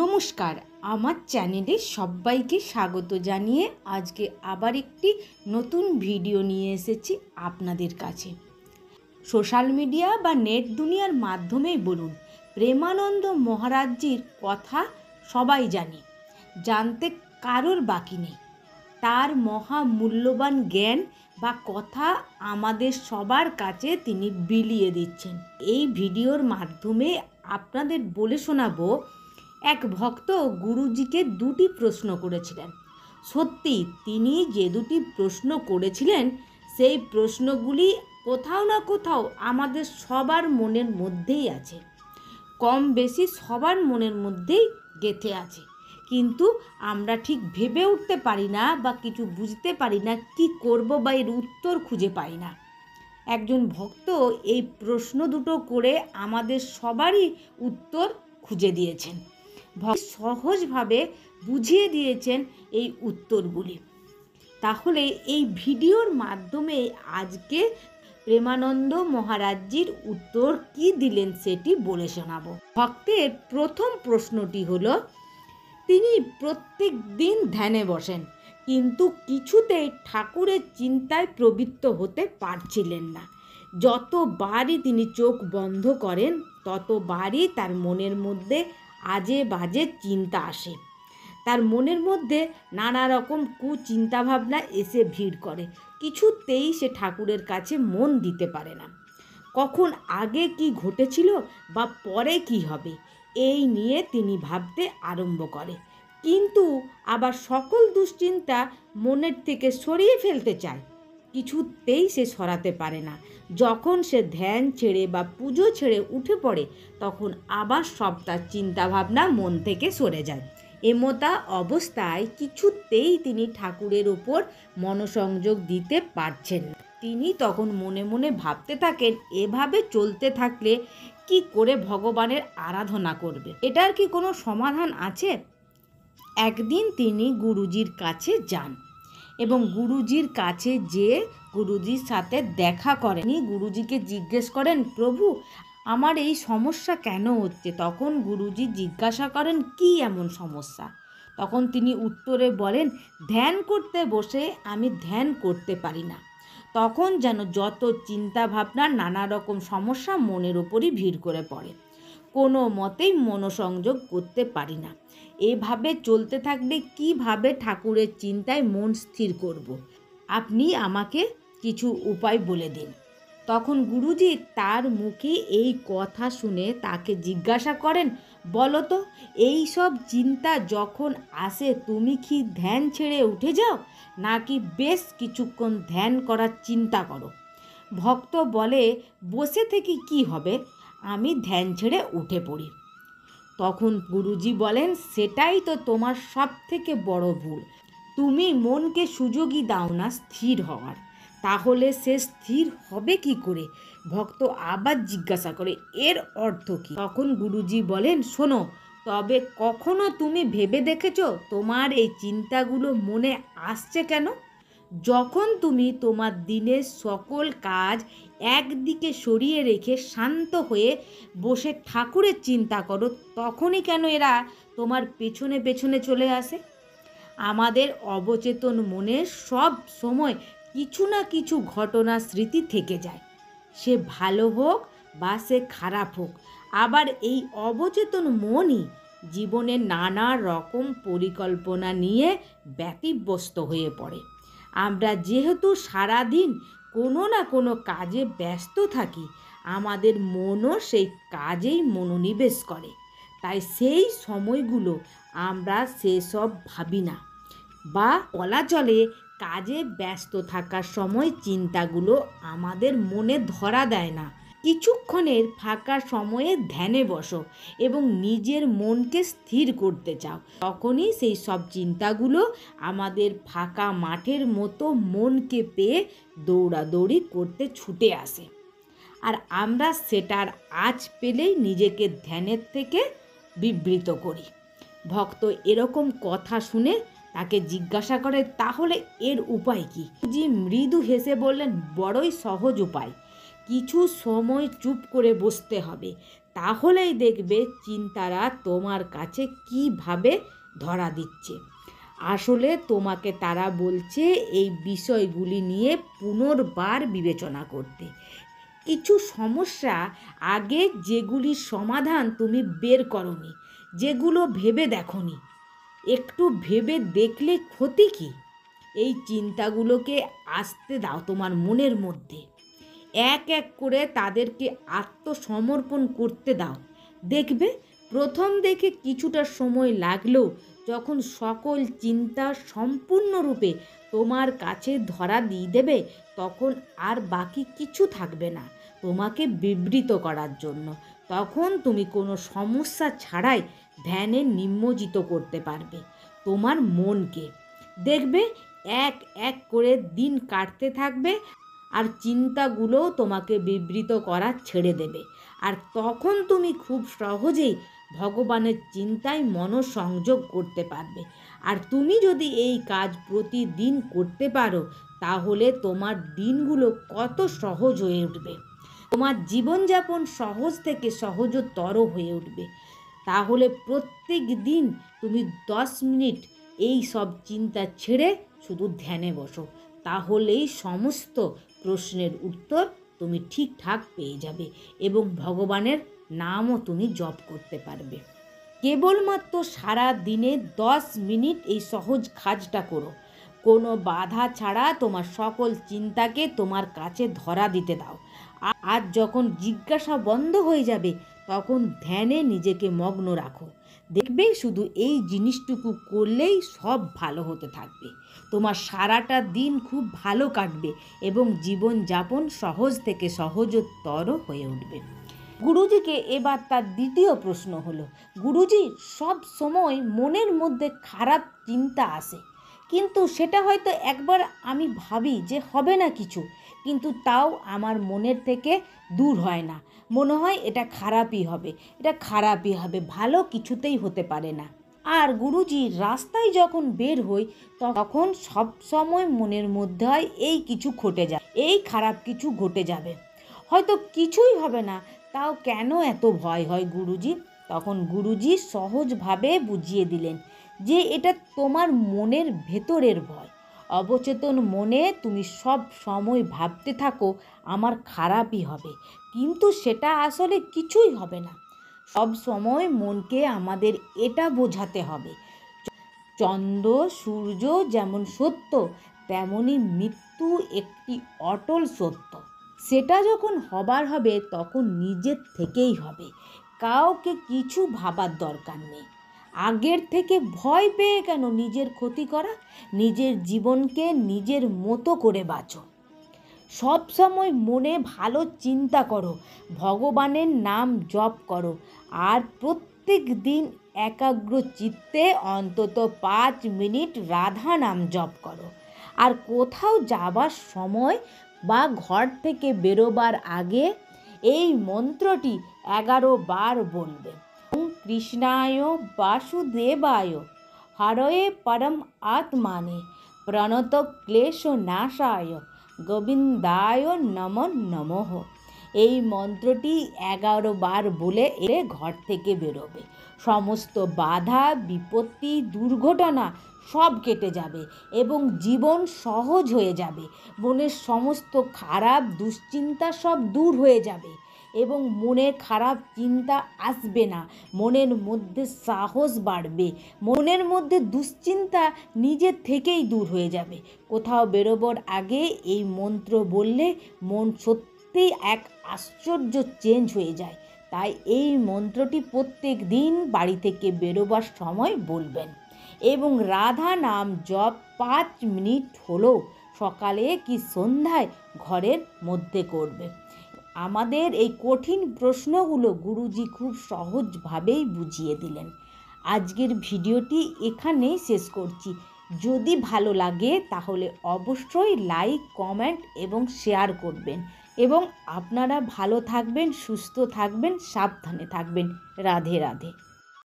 নমস্কার, আমার চ্যানেলে সবাইকে স্বাগত জানিয়ে আজকে আবার একটি নতুন ভিডিও নিয়ে এসেছি আপনাদের কাছে। সোশ্যাল মিডিয়া বা নেট দুনিয়ার মাধ্যমেই বলুন, প্রেমানন্দ মহারাজজির কথা সবাই জানে, জানতে কারোর বাকি নেই। তার মহামূল্যবান জ্ঞান বা কথা আমাদের সবার কাছে তিনি বিলিয়ে দিচ্ছেন। এই ভিডিওর মাধ্যমে আপনাদের বলে শোনাবো, এক ভক্ত গুরুজিকে দুটি প্রশ্ন করেছিলেন। সত্যি তিনি যে দুটি প্রশ্ন করেছিলেন সেই প্রশ্নগুলি কোথাও না কোথাও আমাদের সবার মনের মধ্যেই আছে, কম বেশি সবার মনের মধ্যেই গেঁথে আছে, কিন্তু আমরা ঠিক ভেবে উঠতে পারি না বা কিছু বুঝতে পারি না কি করব বা এর উত্তর খুঁজে পাই না। একজন ভক্ত এই প্রশ্ন দুটো করে আমাদের সবারই উত্তর খুঁজে দিয়েছেন, সহজভাবে বুঝিয়ে দিয়েছেন এই উত্তরগুলি। তাহলে এই ভিডিওর মাধ্যমে আজকে প্রেমানন্দ মহারাজজির উত্তর কি দিলেন সেটি বলে শোনাবো। ভক্তের প্রথম প্রশ্নটি হলো, তিনি প্রত্যেক দিন ধ্যানে বসেন, কিন্তু কিছুতেই ঠাকুরের চিন্তায় প্রবৃত্ত হতে পারছিলেন না। যতবারই তিনি চোখ বন্ধ করেন ততবারই তার মনের মধ্যে আজে বাজে চিন্তা আসে। তার মনের মধ্যে নানা রকম কুচিন্তাভাবনা এসে ভিড় করে, কিছুতেই সে ঠাকুরের কাছে মন দিতে পারে না। কখন আগে কি ঘটেছিল বা পরে কি হবে এই নিয়ে তিনি ভাবতে আরম্ভ করে, কিন্তু আবার সকল দুশ্চিন্তা মনের থেকে সরিয়ে ফেলতে চায়, কিছুতেই সে সরাতে পারে না। যখন সে ধ্যান ছেড়ে বা পুজো ছেড়ে উঠে পড়ে তখন আবার সব তার চিন্তাভাবনা মন থেকে সরে যায়। এমতা অবস্থায় কিছুতেই তিনি ঠাকুরের ওপর মনোসংযোগ দিতে পারছেন না। তিনি তখন মনে মনে ভাবতে থাকেন, এভাবে চলতে থাকলে কি করে ভগবানের আরাধনা করবে? এটার কি কোনো সমাধান আছে? একদিন তিনি গুরুজির কাছে যান এবং গুরুজির কাছে যেয়ে গুরুজির সাথে দেখা করেন। গুরুজিকে জিজ্ঞেস করেন, প্রভু আমার এই সমস্যা কেন হচ্ছে? তখন গুরুজি জিজ্ঞাসা করেন, কি এমন সমস্যা? তখন তিনি উত্তরে বলেন, ধ্যান করতে বসে আমি ধ্যান করতে পারি না। তখন যেন যত চিন্তা ভাবনা নানা রকম সমস্যা মনের ওপরই ভিড় করে পড়ে, কোনো মতেই মনোসংযোগ করতে পারি না। এভাবে চলতে থাকলে কিভাবে ঠাকুরের চিন্তায় মন স্থির করব? আপনি আমাকে কিছু উপায় বলে দিন। তখন গুরুজি তার মুখে এই কথা শুনে তাকে জিজ্ঞাসা করেন, বলো তো, এই সব চিন্তা যখন আসে তুমি কি ধ্যান ছেড়ে উঠে যাও, নাকি বেশ কিছুক্ষণ ধ্যান করার চিন্তা করো? ভক্ত বলে, বসে থেকে কি হবে, আমি ধ্যান ছেড়ে উঠে পড়ি। তখন গুরুজি বলেন, সেটাই তো তোমার সব থেকে বড় ভুল। তুমি মনকে সুযোগই দাও না স্থির হওয়ার, তাহলে সে স্থির হবে কি করে? ভক্ত আবার জিজ্ঞাসা করে, এর অর্থ কি? তখন গুরুজি বলেন, শোনো, তবে কখনো তুমি ভেবে দেখেছো তোমার এই চিন্তাগুলো মনে আসছে কেন? যখন তুমি তোমার দিনের সকল কাজ একদিকে সরিয়ে রেখে শান্ত হয়ে বসে ঠাকুরের চিন্তা করো, তখনই কেন এরা তোমার পেছনে পেছনে চলে আসে? আমাদের অবচেতন মনে সব সময় কিছু না কিছু ঘটনা স্মৃতি থেকে যায়, সে ভালো হোক বা সে খারাপ হোক। আবার এই অবচেতন মনই জীবনে নানা রকম পরিকল্পনা নিয়ে ব্যতিব্যস্ত হয়ে পড়ে। আমরা যেহেতু সারাদিন কোনো না কোনো কাজে ব্যস্ত থাকি, আমাদের মনও সেই কাজেই মনোনিবেশ করে, তাই সেই সময়গুলো আমরা সেসব ভাবি না, বা বলা চলে কাজে ব্যস্ত থাকার সময় চিন্তাগুলো আমাদের মনে ধরা দেয় না। কিছুক্ষণের ফাঁকা সময়ে ধ্যানে বসো এবং নিজের মনকে স্থির করতে চাও, তখনই সেই সব চিন্তাগুলো আমাদের ফাঁকা মাঠের মতো মনকে পেয়ে দৌড়াদৌড়ি করতে ছুটে আসে, আর আমরা সেটার আঁচ পেলেই নিজেকে ধ্যানের থেকে বিবৃত করি। ভক্ত এরকম কথা শুনে তাকে জিজ্ঞাসা করে, তাহলে এর উপায় কি? গুরুজি মৃদু হেসে বললেন, বড়ই সহজ উপায়। কিছু সময় চুপ করে বসতে হবে, তাহলেই দেখবে চিন্তারা তোমার কাছে কিভাবে ধরা দিচ্ছে। আসলে তোমাকে তারা বলছে এই বিষয়গুলি নিয়ে পুনর্বার বিবেচনা করতে। কিছু সমস্যা আগে যেগুলির সমাধান তুমি বের করনি, যেগুলো ভেবে দেখোনি, একটু ভেবে দেখলে ক্ষতি কী? এই চিন্তাগুলোকে আসতে দাও তোমার মনের মধ্যে। এক এক করে তাদেরকে আত্মসমর্পণ করতে দাও। দেখবে প্রথম দেখে কিছুটা সময় লাগলেও যখন সকল চিন্তা সম্পূর্ণরূপে তোমার কাছে ধরা দিয়ে দেবে, তখন আর বাকি কিছু থাকবে না তোমাকে বিবৃত করার জন্য। তখন তুমি কোনো সমস্যা ছাড়াই ধ্যানে নিমজ্জিত করতে পারবে তোমার মনকে। দেখবে এক এক করে দিন কাটতে থাকবে আর চিন্তাগুলোও তোমাকে বিবৃত করা ছেড়ে দেবে। আর তখন তুমি খুব সহজেই ভগবানের চিন্তায় মনোসংযোগ করতে পারবে। আর তুমি যদি এই কাজ প্রতিদিন করতে পারো, তাহলে তোমার দিনগুলো কত সহজ হয়ে উঠবে। তোমার জীবনযাপন সহজ থেকে সহজতর হয়ে উঠবে। তাহলে প্রত্যেক দিন তুমি 10 মিনিট এই সব চিন্তা ছেড়ে শুধু ধ্যানে বসো। তাহলেই সমস্ত প্রশ্নের উত্তর তুমি ঠিকঠাক পেয়ে যাবে এবং ভগবানের নামও তুমি জপ করতে পারবে। কেবলমাত্র সারা দিনে 10 মিনিট এই সহজ কাজটা করো। কোনো বাধা ছাড়া তোমার সকল চিন্তাকে তোমার কাছে ধরা দিতে দাও। আর যখন জিজ্ঞাসা বন্ধ হয়ে যাবে, তখন ধ্যানে নিজেকে মগ্ন রাখো। দেখবে শুধু এই জিনিসটুকু করলেই সব ভালো হতে থাকবে। তোমার সারাটা দিন খুব ভালো কাটবে এবং জীবনযাপন সহজ থেকে সহজতর হয়ে উঠবে। গুরুজিকে এবার তার দ্বিতীয় প্রশ্ন হলো, গুরুজি, সব সময় মনের মধ্যে খারাপ চিন্তা আসে, কিন্তু সেটা হয়তো একবার আমি ভাবি যে হবে না কিছু, কিন্তু তাও আমার মনের থেকে দূর হয় না। মনে হয় এটা খারাপই হবে, এটা খারাপই হবে, ভালো কিছুতেই হতে পারে না। আর গুরুজি, রাস্তায় যখন বের হই তখন সব সময় মনের মধ্যে হয় এই কিছু ঘটে যাবে, এই খারাপ কিছু ঘটে যাবে, হয়তো কিছুই হবে না, তাও কেন এত ভয় হয় গুরুজি? তখন গুরুজি সহজভাবে বুঝিয়ে দিলেন যে এটা তোমার মনের ভেতরের ভয়। অবচেতন মনে তুমি সব সময় ভাবতে থাকো আমার খারাপই হবে, কিন্তু সেটা আসলে কিছুই হবে না। সব সময় মনকে আমাদের এটা বোঝাতে হবে, চন্দ্র সূর্য যেমন সত্য, তেমনি মৃত্যু একটি অটল সত্য। সেটা যখন হবার হবে তখন নিজের থেকেই হবে, কাউকে কিছু ভাবার দরকার নেই। আগের থেকে ভয় পেয়ে কেন নিজের ক্ষতি করা? নিজের জীবনকে নিজের মতো করে বাঁচো। সব সময় মনে ভালো চিন্তা করো, ভগবানের নাম জপ করো, আর প্রত্যেক দিন একাগ্র চিত্তে অন্তত 5 মিনিট রাধা নাম জপ করো। আর কোথাও যাবার সময় বা ঘর থেকে বেরোবার আগে এই মন্ত্রটি 11 বার বলবে। ওম কৃষ্ণায় বাসুদেবায় হরয়ে পরম আত্মানে প্রণত ক্লেশ নাশায় গোবিন্দায় নমো নমঃ। এই মন্ত্রটি 11 বার বলে ঘর থেকে বেরোবে। সমস্ত বাধা বিপত্তি দুর্ঘটনা সব কেটে যাবে এবং জীবন সহজ হয়ে যাবে। মনের সমস্ত খারাপ দুশ্চিন্তা সব দূর হয়ে যাবে এবং মনে খারাপ চিন্তা আসবে না। মনের মধ্যে সাহস বাড়বে, মনের মধ্যে দুশ্চিন্তা নিজের থেকেই দূর হয়ে যাবে। কোথাও বেরোবার আগে এই মন্ত্র বললে মন সত্যিই এক আশ্চর্য চেঞ্জ হয়ে যায়। তাই এই মন্ত্রটি প্রত্যেক দিন বাড়ি থেকে বেরোবার সময় বলবেন এবং রাধা নাম জপ 5 মিনিট হলেও সকালে কি সন্ধ্যায় ঘরের মধ্যে করবে। আমাদের এই কঠিন প্রশ্নগুলো গুরুজি খুব সহজভাবেই বুঝিয়ে দিলেন। আজকের ভিডিওটি এখানেই শেষ করছি। যদি ভালো লাগে তাহলে অবশ্যই লাইক, কমেন্ট এবং শেয়ার করবেন এবং আপনারা ভালো থাকবেন, সুস্থ থাকবেন, সাবধানে থাকবেন। রাধে রাধে।